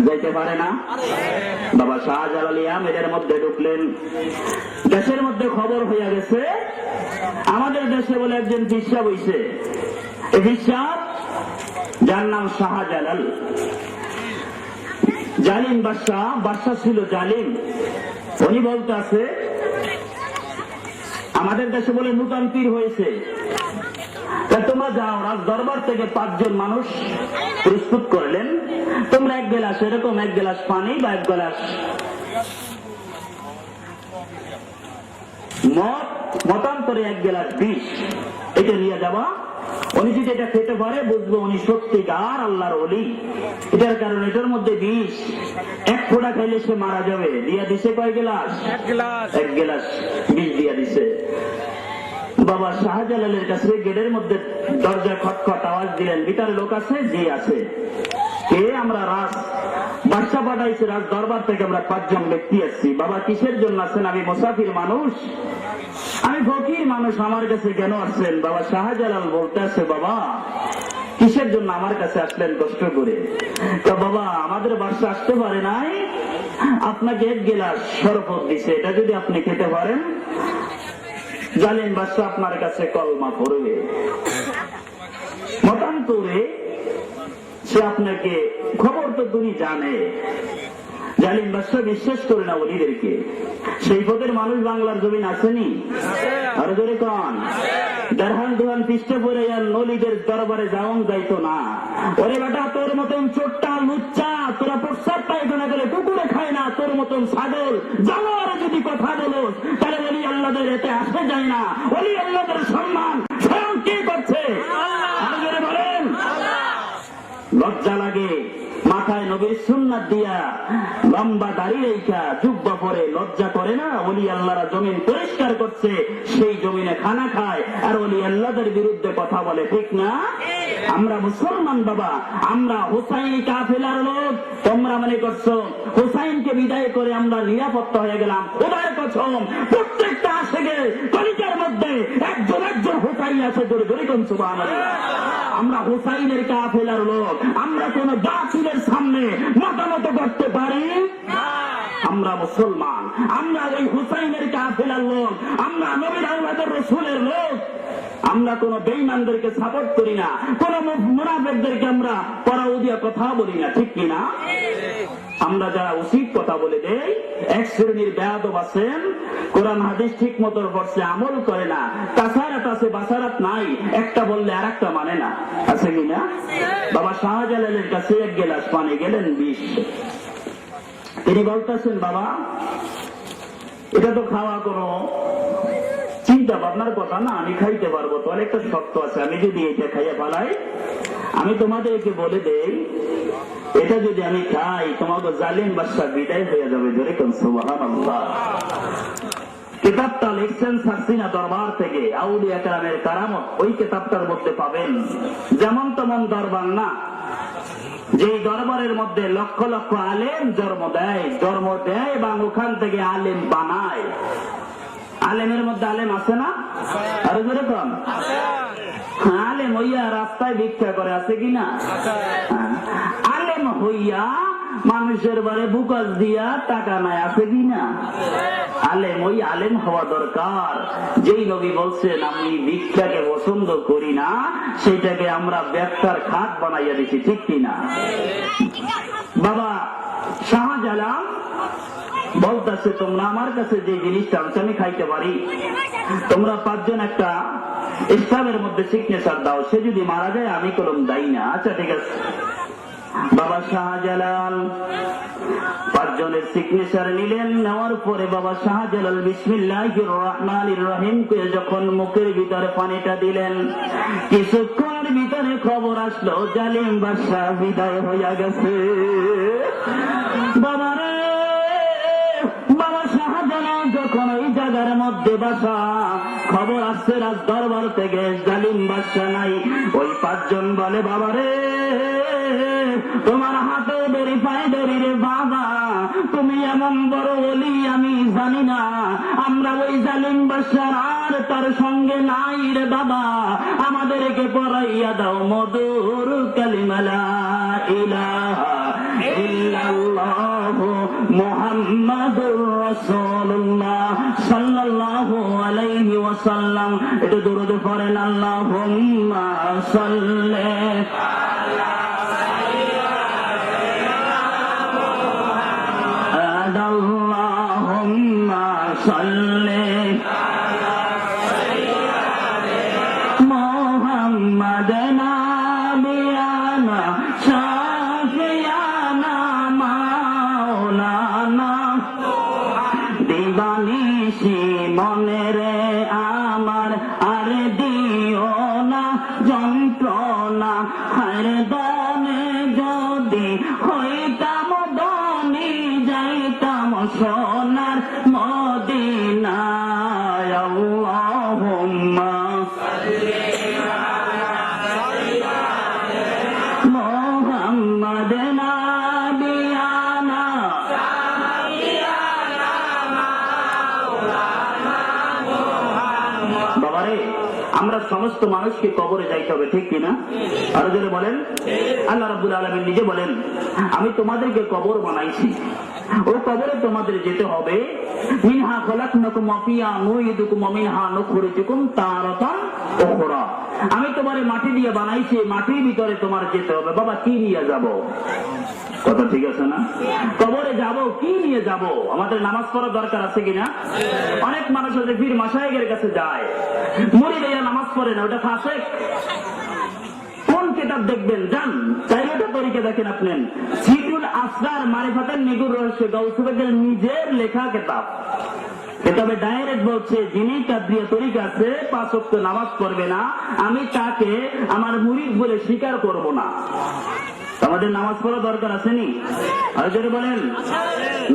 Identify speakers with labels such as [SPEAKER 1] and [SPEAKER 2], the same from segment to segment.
[SPEAKER 1] যাইতে পারে না। বাবা শাহজালাল আমেরের মধ্যে ঢুকলেন, দেশের মধ্যে খবর হইয়া গেছে আমাদের দেশে বলে একজন বিশ্বাস হইছে। এই বিশ্বাস যার নাম শাহজালাল, জালিম বাদশা ছিল জালিম। উনি বলতে আছে আমাদের দেশে বলে নূতন পীর হয়েছে, তোমরা যাও রাজ দরবার থেকে 5 জন মানুষ প্রস্তুত করলেন, তোমরা 1 গ্লাস এরকম 1 গ্লাস পানি বা 1 গ্লাস মতান্তরে 1 গ্লাস বিষ এটা নিয়ে যাবা। উনি যদি এটা খেতে পারে বুঝবো উনি সত্যিকার আল্লাহর ওলি। এটার কারণ এটার মধ্যে বিষ, 1 ফোঁটা খাইলে সে মারা যাবে। দিয়া দিছে কয় গ্লাস? 1 গ্লাস বিষ দিয়া দিছে। বাবা শাহজালালের কাছে গেটের মধ্যে দরজা খটখট আওয়াজ দিলেন, ভিতরে লোক আছে? জি আছে। কে? আমরা রাজ বাদশা পাঠাইছে, রাজ দরবার থেকে আমরা 5 জন ব্যক্তি আসছি। বাবা কিসের জন্য আছেন? আমি মুসাফির মানুষ, আমি ফকির মানুষ, আমার কাছে কেন আসছেন? বাবা শাহজালাল বলতে আছে, বাবা কিসের জন্য আমার কাছে আসলেন কষ্ট করে? তো বাবা আমাদের বাদশা আসতে পারে নাই, আপনাকে 1 গ্লাস শরবত দিছে, এটা যদি আপনি খেতে পারেন জালিম বাদশা আপনার কাছে কলমা পড়বে। মতান্তরে সে আপনাকে খবর তো তুমি জানে। জালিম বাদশা বিশ্বাস করে না ওলিদেরকে। সেই পদের মানুষ বাংলার জমিন আসেনি? আরো জোরে কন। দারহান দুহান পৃষ্ঠে পড়ে আর নলিদের দরবারে যাওন যাইতো না। ওরে বেটা তোর মতন চোট্টা লুচ্চা, তোরা প্রস্তাব পায়খানা করে কুকুরে খায় না, তোর মতন ছাগল জানোয়ারে যদি কথা বলো তাহলে ওলি আল্লাহদের এতে আসে যায় না। ওলি আল্লাহদের সম্মান স্বয়ং কে করছে? আরো জোরে বলেন। লজ্জা লাগে মাথায় নবীর সুন্নাত দিয়া লম্বা দাড়ি রেখা জুব্বা পরে লজ্জা করে না? ওলি আল্লাহরা জমিন পরিষ্কার করছে, সেই জমিনে খানা খায় আর ওলি আল্লাহদের বিরুদ্ধে কথা বলে, ঠিক না? আমরা মুসলমান বাবা, আমরা হুসাইনি কাফেলার লোক। তোমরা মনে করছো হুসাইনকে বিদায় করে আমরা নিরাপত্তা হয়ে গেলাম? খোদার কসম প্রত্যেকটা আশেকে কলিজার মধ্যে একজন হুসাইন আছে। জোরে জোরে কোন সুবহানাল্লাহ। আমরা হুসাইনের কাফেলার লোক, আমরা কোন বাতিলের সামনে মতামত করতে পারি? আমরা মুসলমান, আমরা ওই হুসাইনের কাফেলার লোক, আমরা নবীর আওলাদের রাসূলের লোক। আমরা কোন বেঈমানদেরকে সাপোর্ট করি না, কোন মুনাফিকদেরকে আমরা পরাও দিয়া কথা বলি না, ঠিক কিনা? আমরা যারা উচিত কথা বলে দেই, 1 শ্রেণীর বেয়াদব আছেন, কোরআন হাদিস ঠিক মতো পড়ছে আমল করে না, তাছাড়া আছে বাসারাত নাই, একটা বললে আর একটা মানে না, আছে কিনা? বাবা শাহজালালের কাছে 1 গ্লাস পানি গেলেন বিষ। তিনি বলতেছেন, বাবা এটা তো খাওয়া কোনো চিন্তা ভাবনার কথা না, আমি খাইতে পারবো। তাহলে একটা শর্ত আছে, আমি যদি এটা খাইয়া ফেলাই, আমি তোমাদেরকে বলে দেই এটা যদি আমি খাই তোমাকে জালিম বাদশা বিদায় হয়ে যাবে। জোরে কোন সুবহানাল্লাহ। কিতাবটা লিখছেন সারসিনা দরবার থেকে, আউলিয়া কেরামের কারামত ওই কিতাবটার মধ্যে পাবেন। যেমন তেমন দরবার না, যে দরবারের মধ্যে লক্ষ লক্ষ আলেম জন্ম দেয় এবং ওখান থেকে আলেম বানায়। আলেমের মধ্যে আলেম আছে না? আরো জোরে কম। আলেম হইয়া রাস্তায় ভিক্ষা করে, আছে কিনা? আলেম হইয়া মানুষের বাড়ি বুকাস দিয়া টাকা নাই, আছে কিনা? আলেম ওই আলেম হওয়া দরকার। যেই নবী বলছেন আমি ভিক্ষাকে পছন্দ করি না, সেইটাকে আমরা ব্যবসার খাত বানাইয়া দিচ্ছি, ঠিক কিনা? বাবা শাহজালাল বলতেছে, তোমরা আমার কাছে যে জিনিসটা আমি খাইতে পারি, তোমরা 5 জন একটা ইসলামের মধ্যে সিগনেচার দাও, সে যদি মারা যায় আমি কলম দায়ী না। আচ্ছা ঠিক আছে। বাবা শাহজালাল 5 জনের সিগনেচার নিলেন। নেওয়ার পরে বাবা শাহজালাল বিসমিল্লাহির রহমানির রহিম কে যখন মুখের ভিতরে পানিটা দিলেন, কিছুক্ষণের ভিতরে খবর আসলো জালিম বাদশা বিদায় হইয়া গেছে। বাবারে, বাবা শাহজালাল যখন ওই জায়গার মধ্যে বাসা, খবর আসছে রাজ দরবার থেকে জালিম বাদশা নাই। ওই 5 জন বলে, বাবারে তোমার হাতে ধরি পায়ে ধরি রে বাবা, তুমি এমন বড় ওলি আমি জানি না। আমরা ওই জালিম বাদশার আর তার সঙ্গে নাই রে বাবা, আমাদেরকে পড়াইয়া দাও মধুর কালিমা লা ইলাহা মুহাম্মাদুর রাসূলুল্লাহ সাল্লাল্লাহু আলাইহি ওয়াসাল্লাম। একটু দরুদ পড়েন, আল্লাহুম্মা সাল্লি আলা আল্লাহুম্মা সাল্লি মুহাম্মাদ নাবিয়ানা শাফিয়ানা মাওলানা। দিবানিশি মনে রে আমার আর দিও না যন্ত্রণা, হরদমে যদি হইতাম ধনী যাইতাম সোনার মদিনায়। আল্লাহুম্মা মুহাম্মাদ নাবিয়ানা বাবারে, আমরা সমস্ত মানুষকে কবরে যাইতে হবে, ঠিক কিনা? আরো জোরে বলেন। আল্লাহ রাব্বুল আলামিন নিজে বলেন, আমি তোমাদেরকে কবর বানাইছি, ও কবরে তোমাদের যেতে হবে। মিনহা খলাকনাকুম ওয়া ফিহা নুইদুকুম ওয়া মিনহা নুখরিজুকুম তারাতান উখরা। আমি তোমারে মাটি দিয়ে বানাইছি, মাটির ভিতরে তোমার যেতে হবে। বাবা, কি নিয়ে যাব? কথা ঠিক আছে না? কবরে যাব, কি নিয়ে যাব? আমাদের নামাজ পড়ার দরকার আছে কিনা? অনেক মানুষ আছে পীর মাশায়েখের কাছে যায়, মুরিদরা নামাজ পড়ে না, ওটা ফাসেক। কোন কিতাব দেখবেন যান, চাইলেটা তরিকা দেখেন আপনি, সিদুল আসরার মারিফাতুন নিগুর রহস্য, গাউসুবেগের নিজের লেখা কিতাব। তবে ডাইরেক্ট বলছে, যিনি কাদরিয়া তরিকা আছে 5 ওয়াক্ত নামাজ পড়বে না, আমি তাকে আমার মুরিদ বলে স্বীকার করব না। আমাদের নামাজ পড়া দরকার আসেনি? আর যদি বলেন,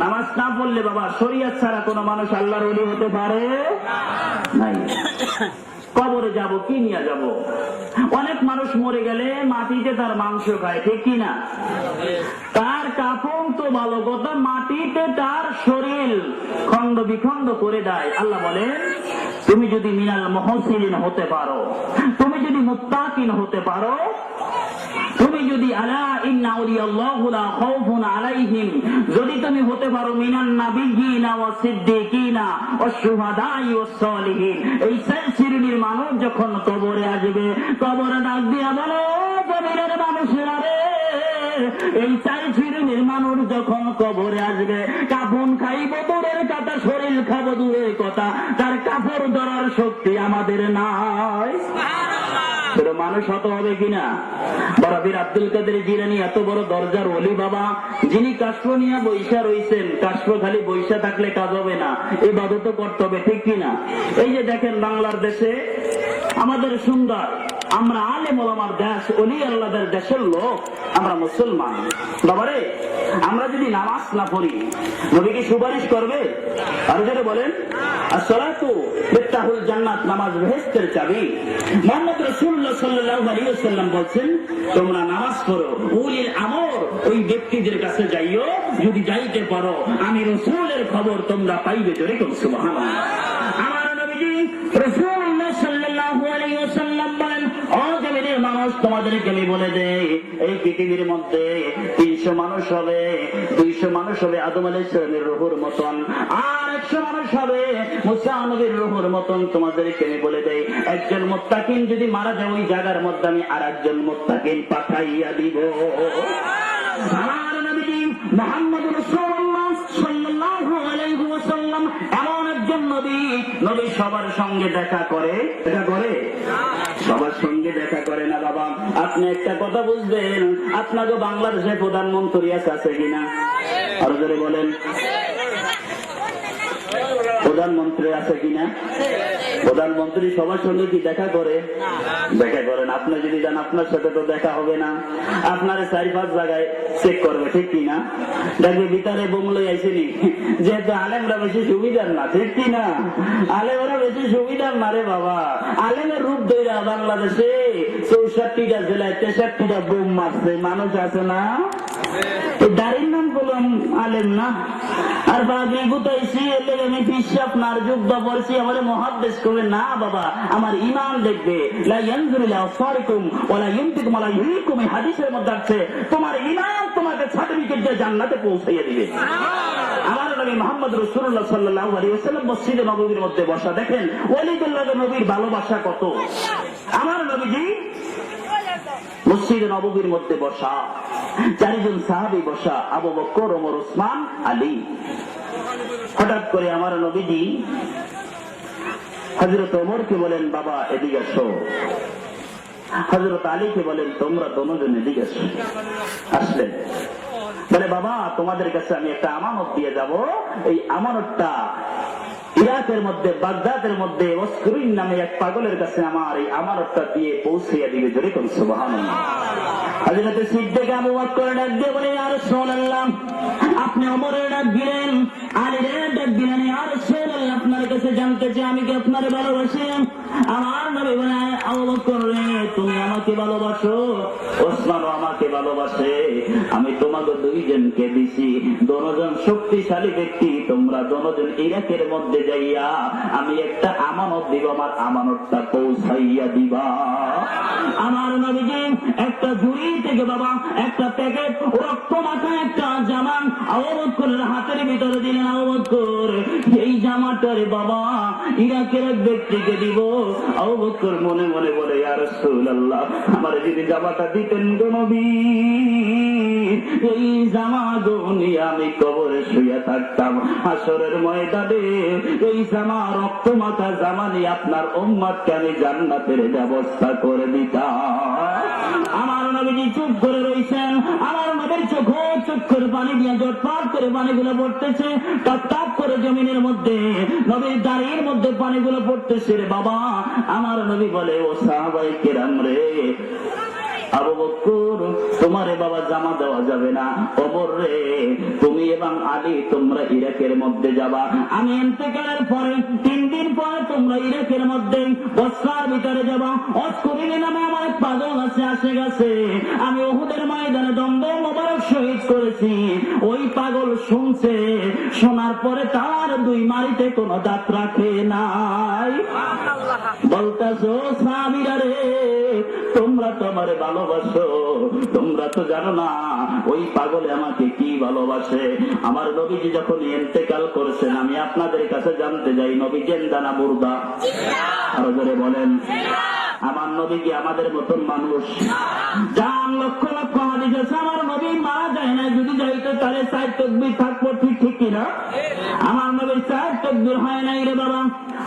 [SPEAKER 1] নামাজ না পড়লে বাবা শরীয়ত ছাড়া কোন মানুষ আল্লাহর ওলি হতে পারে নাই। কবরে যাব, কি নিয়ে যাব? অনেক মানুষ মরে গেলে মাটিতে তার মাংস খায়, ঠিক কিনা? তার কাফন তো ভালো কথা, মাটিতে তার শরীর খন্ড বিখন্ড করে দেয়। আল্লাহ বলেন, তুমি যদি মিনাল মুহসিনিন হতে পারো, তুমি যদি মুত্তাকিন হতে পারো, তুমি যদি আলা ইন্না আউলিয়াল্লাহু লা খাউফুন আলাইহিম, যদি তুমি হতে পারো মিনান নাবিয়্যিনা ওয়াস সিদ্দিকিনা ওয়াস শুহাদাই ওয়াস সালিহিন। এই চার শ্রেণীর মানুষ যখন কবরে আসবে, কবরে ডাক দিয়া বলো, জমিনের মানুষেরা রে, এই চার শ্রেণীর মানুষ যখন কবরে আসবে, কাফন খাইব দূরের কথা, শরীর খাবো দূরের কথা, তার কাপড় ধরার শক্তি আমাদের নাই। মানুষ হতে হবে কিনা? বরাবর আব্দুল কাদের জিলানী এত বড় দরজার ওলি বাবা, যিনি কাশ্ম নিয়ে বৈশা রয়েছেন। কাশ্ম খালি বৈশা থাকলে কাজ হবে না, ইবাদত করতে হবে, ঠিক কিনা? এই যে দেখেন বাংলার দেশে আমাদের সুন্দর, আমরা আলেম ওলামার দেশ, ওলি আল্লাহদের দেশের লোক, আমরা মুসলমান। বাবারে, আমরা যদি নামাজ না পড়ি, নবী কি সুপারিশ করবে? আর যারা বলেন, আসসালাতু মিফতাহুল জান্নাত, নামাজ বেহেশতের চাবি। মুহাম্মদ রাসূলুল্লাহ সাল্লাল্লাহু আলাইহি ওয়াসাল্লাম বলেন, তোমরা নামাজ পড়ো, উলিল আমর ওই ব্যক্তিদের কাছে যাইও, যদি যাইতে পারো আমি রাসূলের খবর তোমরা পাইবে। জোরে কোন সুবহানাল্লাহ। আমার নবীজি রাসূলুল্লাহ সাল্লাল্লাহু আলাইহি ওয়াসাল্লাম বলেন, ও জমিনের মানুষ, তোমাদেরকে আমি বলে দেই, এই পৃথিবীর মধ্যে 300 মানুষ হবে, 200 মানুষ হবে আদম আলাইহিস সালামের রূহের মতন, আর 100 মানুষ হবে মুসা নবীর রূহের মতন। তোমাদেরকে আমি বলে দেই, একজন মুত্তাকিন যদি মারা যায়, ওই জায়গার মধ্যে আমি আরেকজন মুত্তাকিন পাঠাইয়া দিব। আমার নবীজি মুহাম্মদ রাসূলুল্লাহ সাল্লাল্লাহু আলাইহি ওয়াসাল্লাম এমন একজন নবী, নবী সবার সঙ্গে দেখা করে, দেখা করে সবার সঙ্গে দেখা করে না বাবা। আপনি একটা কথা বুঝবেন, আপনাকে বাংলাদেশে প্রধানমন্ত্রী আছে কিনা? আরো জোরে বলেন, প্রধানমন্ত্রী আছে কিনা? প্রধানমন্ত্রী সবার সঙ্গে কি দেখা করে? দেখা করেন। আপনি যদি যান, আপনার সাথে তো দেখা হবে না, আপনার 4-5 জায়গায় চেক করবে, ঠিক কিনা? দেখবে ভিতরে বোমলো আইসেনি, যেহেতু আলেমরা বেশি সুবিধার না, ঠিক কিনা? আলেমরা বেশি সুবিধার না রে বাবা। আলেমের রূপ ধইরা বাংলাদেশে 64টা জেলায় 63টা বোম মারছে মানুষ আছে না? দাঁড়ির নাম বললাম আলেম না, আর বাকি গুতাইছি এলে আমি পিসাব নার যুদ্ধ পড়ছি, আমার মুহাদ্দিস কবে না বাবা, আমার ঈমান দেখবে। লা ইয়ানজুরু ইলা আফসারিকুম ওয়া লা ইউনতিকুম আলা ইউরিকুম, হাদিসের মধ্যে আছে তোমার ঈমান তোমাকে সার্টিফিকেট দিয়ে জান্নাতে পৌঁছাইয়া দিবে। নবী মুহাম্মদ রাসূলুল্লাহ সাল্লাল্লাহু আলাইহি ওয়াসাল্লাম মসজিদে নববীর মধ্যে বসা। দেখেন ওয়ালিদুল্লাহ নবীর ভালোবাসা কত। আমার নবীজি মসজিদে নববীর মধ্যে বসা, চারজন সাহাবী বসা, আবু বকর, ওমর, ওসমান, আলী। হঠাৎ করে আমার নবীজি হযরত ওমরকে বলেন, বাবা এদিকে আসো। হযরত আলীকে বলেন, তোমরা দুজন এদিকে আসো। আসলেন, বলে বাবা তোমাদের কাছে আমি একটা আমানত দিয়ে যাব, এই আমানতটা ইরাকের মধ্যে বাগদাদের মধ্যে ওয়াসকুরিন নামে এক পাগলের কাছে আমার এই আমানতটা দিয়ে পৌঁছিয়ে দিবে। জোরে কোন সুবহানাল্লাহ। হযরত সিদ্দিক আবু বকর ডাক দিয়ে বলে, ইয়া রাসূলুল্লাহ, আপনি ওমরের ডাক দিলেন, আলীর ডাক দিলেন, ইয়া রাসূলুল্লাহ আপনার কাছে জানতে চাই আমি কি আপনারে ভালোবাসি? আমার নবী বলে, আবু বকর রে তুমি আমাকে ভালোবাসো, ওসমানও আমাকে ভালোবাসে, আমি তোমাকে দুইজনকে দিছি, দুজন শক্তিশালী ব্যক্তি, তোমরা দুজন ইরাকের মধ্যে যাইয়া আমি একটা আমানত দিব, আমার আমানতটা পৌঁছাইয়া দিবা। আমার নবীজি একটা ঝুড়ি থেকে বাবা একটা প্যাকেট রক্ত মাখা একটা জামা আবু বকরের হাতের ভিতরে দিলেন। আবু বকর এই জামাটারে বাবা ইরাকের এক ব্যক্তিকে দিব। আবু বকর মনে মনে বলে, ইয়া রাসূলুল্লাহ আমার যদি জামাটা দিতেন গো নবী, এই জামা গনি আমি কবরে শুয়ে থাকতাম, হাসরের ময়দানে এই জামা রক্ত মাখা জামা নিয়ে আপনার উম্মতকে আমি জান্নাতের ব্যবস্থা করে দিতাম। আমার নবীজি চুপ করে রয়েছেন। আমার নবীর চোখের পানি দিয়ে জটপাট করে পানিগুলো পড়তেছে, টপ টপ করে জমিনের মধ্যে নবীর দাড়ির মধ্যে পানিগুলো পড়তেছে। রে বাবা, আমার নবী বলে, ও সাহাবায়ে কেরাম রে, আবু বকর তোমারে বাবা জামা দেওয়া যাবে না, ওমর রে তুমি এবং আলী তোমরা ইরাকের মধ্যে যাবা, আমি ইন্তেকালের পরে 3 দিন পরে তোমরা ইরাকের মধ্যে বসরার ভিতরে যাবা। ওয়াসকুরিন নামে আমার পাগল আছে আশেপাশে, আমি উহুদের ময়দানে দম্ভ মোবারক শহীদ করেছি। ওই পাগল শুনছে, শোনার পরে তার 2 মারিতে কোনো দাঁত রাখে নাই। বলতেছো সাহাবীরা রে তোমরা তো আমারে ভালোবাসো, তোমরা তো জানো না ওই পাগলে আমাকে কি ভালোবাসে। আমার নবীজি যখন ইন্তেকাল করেছেন আমি আপনাদের কাছে জানতে যাই, নবী জিন্দা না মুর্দা? আরো জোরে বলেন। আমার নবী কি আমাদের মতন মানুষ? যার লক্ষ লক্ষ হাদিস আছে আমার নবী মারা যায় না, যদি যাইতো তাহলে 4 তাকবীর থাকবো, ঠিক ঠিক কিনা? আমার নবীর 4 তাকবীর হয় নাই রে বাবা,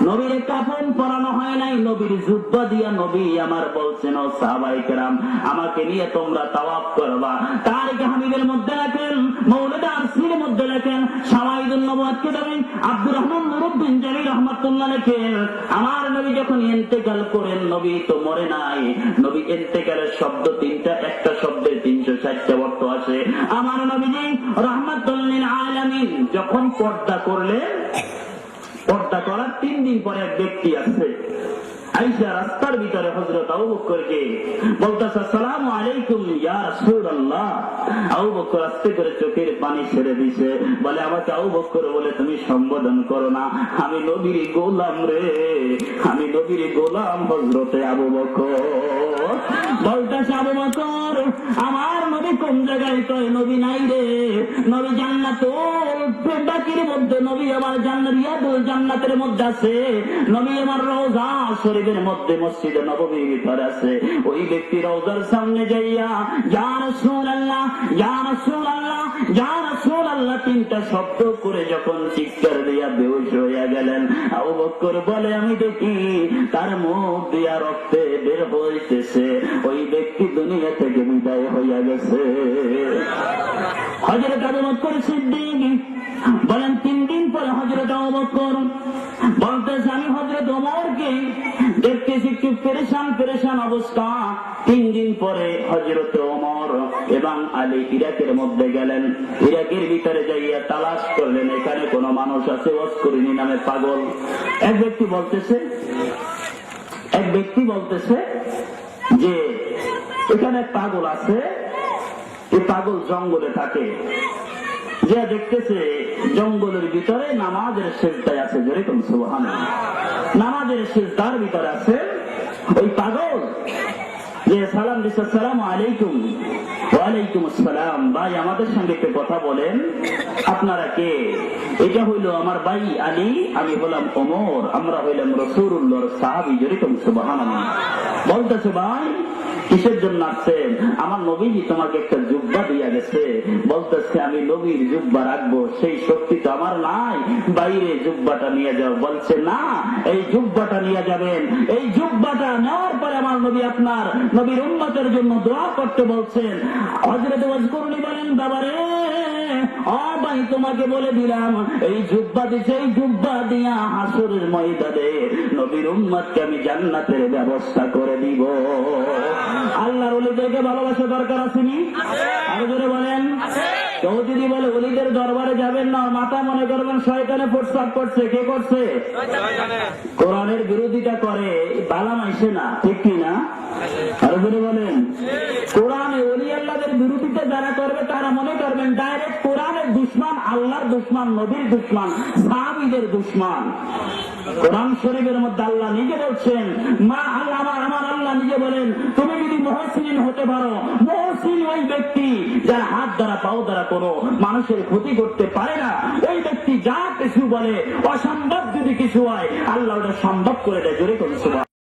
[SPEAKER 1] নবীর কাফন পরানো হয় নাই, নবীর যুদ্ধ দিয়া নবী আমার বলছেন, ও সাহাবায়ে কেরাম আমাকে নিয়ে তোমরা তাওয়াফ করবা। তারিক হামিদের মধ্যে লেখেন, মৌলুদ আরসির মধ্যে লেখেন, শাওয়াহিদুন নবুওয়াত কিতাবে আব্দুর রহমান নুরুদ্দিন জামি রাহমাতুল্লাহ লেখেন, আমার নবী যখন ইন্তেকাল করেন নবী তো মরে নাই, নবী ইন্তেকালের শব্দ 3টা, একটা শব্দের 360টা অর্থ আছে। আমার নবীজি রাহমাতুল লিল আলামিন যখন পর্দা করলেন, পর্দা করার 3 দিন পরে এক ব্যক্তি আছে আয়েশা রাস্তার ভিতরে হযরত আবু বকরকে বলতেছে, আসসালামু আলাইকুম ইয়া রাসূলুল্লাহ। আবু বকর আস্তে করে চোখের পানি ছেড়ে দিছে, বলে আমাকে আবু বকর বলে তুমি সম্বোধন করো না, আমি নবীর গোলাম রে, আমি নবীর গোলাম হযরতে আবু বকর। বলতেছে আবু বকর আমার নবী কোন জায়গায়? কয় নবী নাই রে, নবী জান্নাতুল বাকির মধ্যে, নবী আমার রিয়াদুল জান্নাতের মধ্যে আছে, নবী আমার রওজা শরীফের মধ্যে মসজিদে নববীর ভিতরে আছে। ওই ব্যক্তি রওজার সামনে যাইয়া ইয়া রাসূলুল্লাহ ইয়া রাসূলুল্লাহ ইয়া রাসূলুল্লাহ 3টা শব্দ করে যখন চিৎকার দিয়া বেহুশ হইয়া গেলেন, আবু বকর বলে আমি দেখি তার মুখ দিয়া রক্তে বের হইতেছে, ওই ব্যক্তি দুনিয়া থেকে বিদায় হইয়া গেছে। হযরত আবু বকর সিদ্দিক বলেন 3 দিন পরে হযরত আবু বকর বলতেছে, আমি হযরত ওমরকে দেখতেছি একটু পেরেশান অবস্থা। 3 দিন পরে হযরত ওমর এবং আলী ইরাকের মধ্যে গেলেন, ইরাকের ভিতরে যাইয়া তালাশ করলেন এখানে কোন মানুষ আছে ওয়াসকুরিনি নামে পাগল। এক ব্যক্তি বলতেছে যে এখানে পাগল আছে, এই পাগল জঙ্গলে থাকে, যে দেখতেছে জঙ্গলের ভিতরে নামাজের সিজদায় আছে, যেরকম সুবহানাল্লাহ নামাজের সিজদার ভিতরে আছে ওই পাগল। যে সালাম দিচ্ছে, আসসালামু আলাইকুম। ওয়ালাইকুম আসসালাম। ভাই আমাদের সঙ্গে একটু কথা বলেন, আপনারা কে? এটা হইলো আমার ভাই আলী, আমি হলাম ওমর, আমরা হইলাম রাসূলুল্লাহর সাহাবী। যেরকম সুবহানাল্লাহ বলতেছে, ভাই কিসের জন্য আসছেন? আমার নবীজি তোমাকে একটা জুব্বা দিয়া গেছে। বলতেছে, আমি নবীর জুব্বা রাখবো সেই শক্তি তো আমার নাই, বাইরে জুব্বাটা নিয়ে যাও। বলছে, না, এই জুব্বাটা নিয়ে যাবেন। এই জুব্বাটা নেওয়ার পরে আমার নবী আপনার নবীর উম্মতের জন্য দোয়া করতে বলছেন। হযরত ওয়াজকুরনি বলেন, বাবারে ও ভাই, তোমাকে বলে দিলাম, এই জুব্বা দিছে, এই জুব্বা দিয়া হাসরের ময়দানে নবীর উম্মতকে আমি জান্নাতের ব্যবস্থা করে দিব। আল্লাহর ওলিদেরকে ভালোবাসা দরকার আসেনি? আরো জোরে বলেন। কেউ যদি বলে ওলিদের দরবারে যাবেন না, মাথা মনে করবেন শয়তানে প্রস্তাব করছে। কে করছে? কোরআনের বিরোধিতা করে, বালা মাইছে না, ঠিক কি না? আরো জোরে বলেন। কোরআনে ওলি আল্লাহদের বিরোধিতা যারা করবে তারা মনে করবেন ডাইরেক্ট কোরআনের দুশমন, আল্লাহর দুশমন, নবীর দুশমন, সাহাবীদের দুশমন। কোরআন শরীফের মধ্যে আল্লাহ নিজে বলছেন, মা আল্লাহ আমার আল্লাহ নিজে বলেন, তুমি যদি মুহসিন হতে পারো, মুহসিন ওই ব্যক্তি যার হাত দ্বারা পাও দ্বারা কোনো মানুষের ক্ষতি করতে পারে না। ওই ব্যক্তি যা কিছু বলে, অসম্ভব যদি কিছু হয়, আল্লাহ ওটা সম্ভব করে দেয়। জোরে করুন সুবহানাল্লাহ।